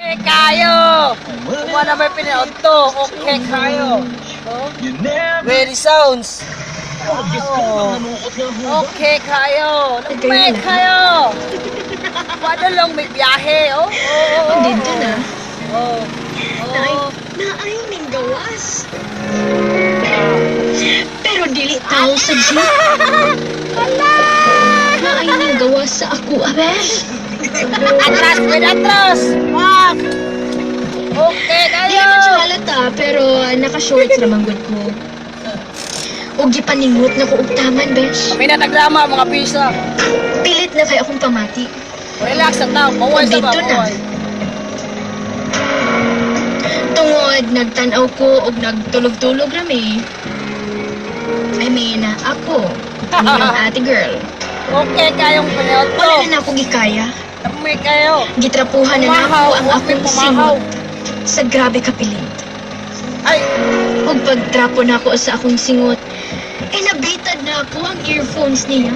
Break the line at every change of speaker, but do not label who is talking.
Okay kayo! Kung ano may pinanood to, okay kayo. Oh? Very sounds. Oh. Okay kayo. Lumay kayo. Paano lang may biyahe, oh?
Oh, dito na.
Oh.
Naayon ning gawas. Pero dili tao sa jeep. Naayon ning gawas sa ako, abes.
Atras, atras! Wag! Okay
Di
kayo!
man siya halata, pero naka-shorts naman good ko. Og gipaningot na ko og taman, besh.
Kami na nagrama, mga pisa.
Pilit na kay akong pamati.
Relax ang tao, maway sa ba,
Dito na.
maway.
Tungod, nagtanaw ko og nagtulog-tulog rami. I mean, ako, ang iyong ate girl.
Okay kayong pinanood to.
Wala na ako gikaya.
Lumay kayo.
Gitrapuhan na
Pumahaw,
nako ang
huwag
akong
may pumahaw.
singot sa grabe kapilit.
Ay!
Ug pagtrapo na ako sa akong singot, nabitad na ako ang earphones niya.